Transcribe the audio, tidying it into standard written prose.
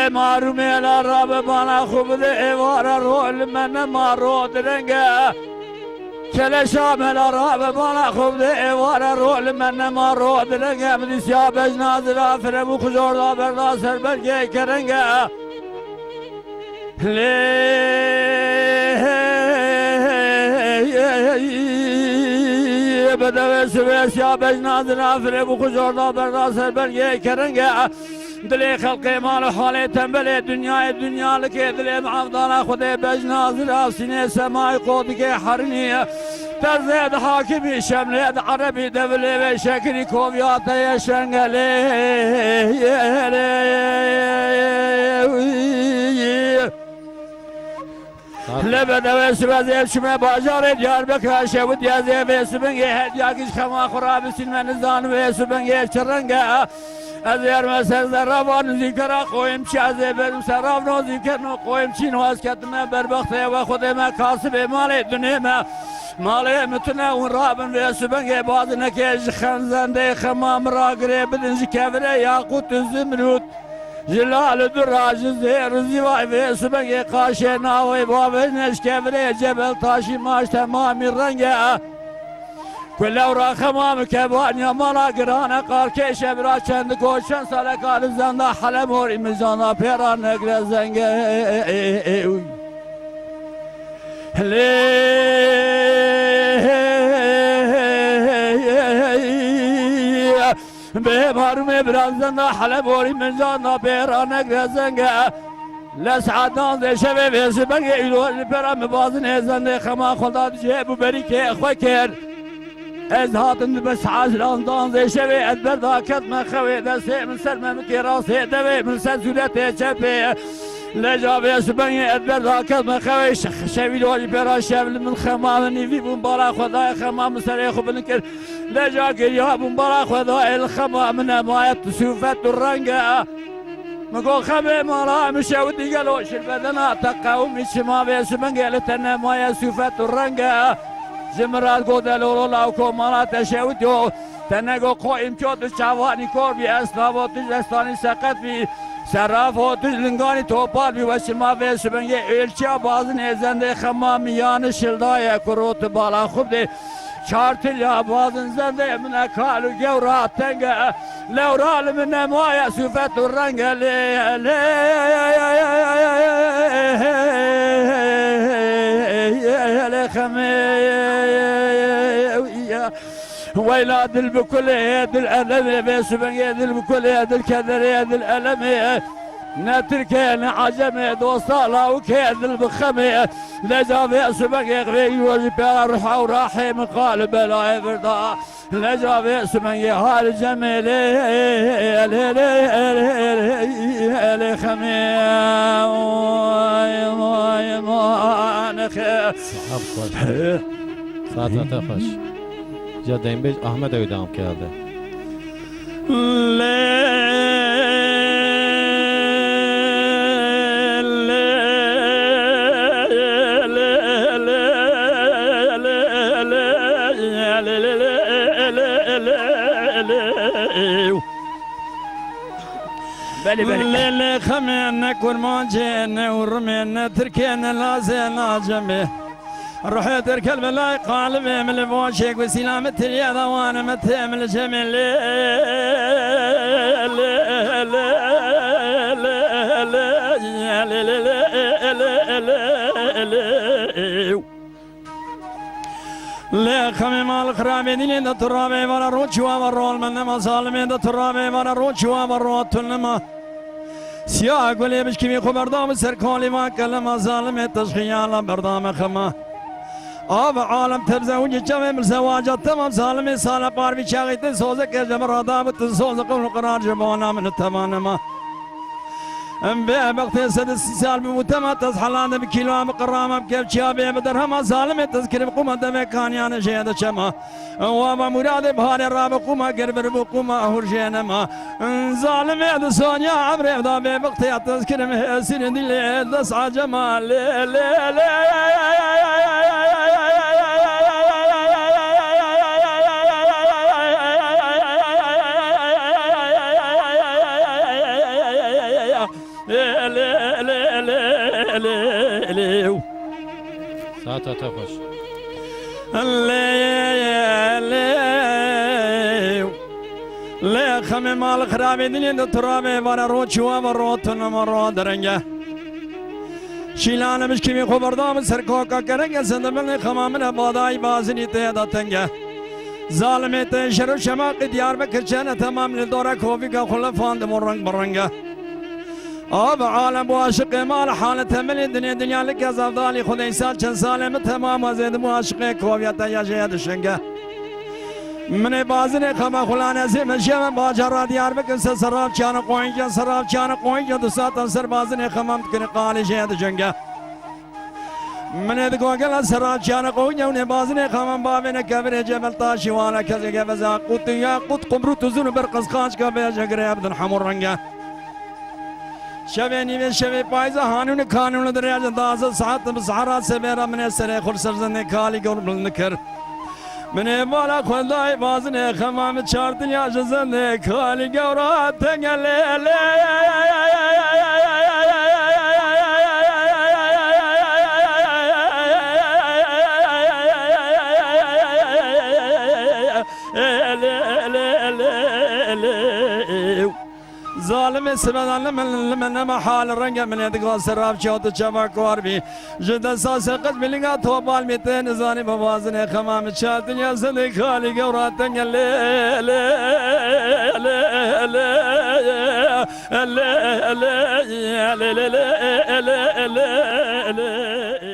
معروم العرب بانا خوب ده وارا رول من مارود رنگه کل شامل العرب بانا خوب ده وارا رول من مارود رنگه من سیابج نازل فرمو خجور دا بردا سر برگه کرنگه بدوی سوی سیابج نازل فرمو خجور دا بردا سر برگه کرنگه دلی خلقی مال حالی تنبلی دنیا لکی دلی معفضان خودی بجنازل آسینه سمای قود که حرنی ترزید حاکمی شملید عربی دولی و شکری کوبیات شنگلی لبدوی سوزی شما باجار دیار بکراشه و دیازی و سبنگی هدیاکش خما خراب سلمن زان و سبنگی چرنگه از یارم سر روان ذکر قویم چازه برم سراف نو ذکر نو قویم چی نواز کتم بربخته و خودم کاسب مال دنیا مال متنا و رابن و سبنگ باز نکش خنزنده خمام را قریب دنج کبره یاقوت زمرود جلال دراج زیر زیوای و سبنگ قاشه ناوی بابش نش کبره جبل تاشی ماش تمامی رنگه كل أوراق خمام كبانيا مالا قرانا قال كيش برا چند كوشن سالا قال زندا حلم وري مزانا بيرا نقر زنگه بمارو مبرا زندا حلم وري مزانا بيرا نقر زنگه لسعدان ذي شبه بيسبنگه إلوه بيرا مبازن زنده خما خدا جيبو بريكي أخوكر از هاتن بس عجلان دان ذي شوي ادبر داكت ما خوي دسي من سلمة مكراسي دوي من سلسلتي شبه لجابي سبني ادبر داكت ما خوي شوي دولي برا شبل من خمامني في بمبارا خداي خمام سريخو بنكر لجاك يا بمبارا خداي الخمام ما يتسوفت الرنقة مقول خمي مالا مشاودي قالوا شربدنا تقاومي شما سبني قالتنا ما يسوفت الرنقة زمرات قدل ولا كمالات شوديو تنقو قائم كود شواني كوربي اسلافو تجلستاني سقط في سرافو تجلنگاني توپال بي وشما في سبنگي الچا بازن ازنده خماميان شلدايا كروت بالا خوب دي شارتل يا بازن زنده من اكالو جورات تنگا لورال من مايا سوفت الرنگ ويلا دل بكل يد الألم بس بنجد بكل يد الكدر يد الألم نتركين عجمي دوصالا وكيد البخمي لجا سبق يغفي وجبه روح وراحي من قالب لا يفرضا لجا سبق هال جميل الخمي ما نخي ساعتنا تخش جادين بيج أحمد أيدام كهذا بلي الليل خمينا كل ما جينا ورمينا تركينا لازينا جميع روحي تركل بلاي قالبي من البوشيك وسلامة اليدا وانا متهم الجميل لا خمي مال خرابي دي دا ترابي ورا روچوا ورول من ما ظالمي دا ترابي ورا روچوا ورا تنما سيا قولي بش كيمي خبردام سركالي ما كلمه ظالمي تشخيالا بردام خما آب عالم تبزوج جمع من زواجات تمام ظالمي سال باربي شاغيت سوزك جمع رادام تسوزك قرار جبانا من التمانما بقتي سد السال بمتمتز حلان بكيلو بقرام بكيف شابي بدرهم ظالم تذكر بقوم دم كان يعني شيء شما وما مراد بهار الراب قوم قرب بقوم هرجين ما ظالم يد سونيا عمري ذا بقتي تذكر سن دي دس جمال ساعتها تخش لا خمي مال خرابي دنيا ترابي وانا روتشوا وروتنا مرو درنجا شيلان مش كيمي خبردام سركوكا كرنجا سندمن خمامنا باداي بازني تيدا تنجا ظالمت شر شماق ديار بكرشنا تمام لدورا كوفيكا خلفان دمرنج برنجا آب عالم واشق مال حالته من الدنيا دنيا لك يا زفضالي خذ إنسان كان سالم تمام وزيد مواشق كوفيتا يا جهاد الشنقة من بازن خما خلانة زي من شيء باجرا ديار بكن سراب كان قوينجا سراب كان قوينجا دسات سر بازن خما ممكن قال جهاد الشنقة من يدقوقل سراب كان قوينجا ونبازن خما بابن كبر جبل طاشي وانا كذا كذا قط يا قط قمرو تزون برقص خاش كبر جغري عبد الحمر رنجا شبه نیمه شبه پایزه هانون کانون دریاج داز ساعت بسحرا سبیرا من سر خرسر زنده کالی گور بلند کر من بالا خدای بازن خمام چار دنیا زنده کالی گورا تنگله ظالم سبحان من محال رنگ من يدقى سراب شوت شبك واربي جد ساس قد ملقى توبال ميتين زاني بوازن خمام شاد دنيا زني خالي قوراتن لا لا لا لا لا لا لا لا لا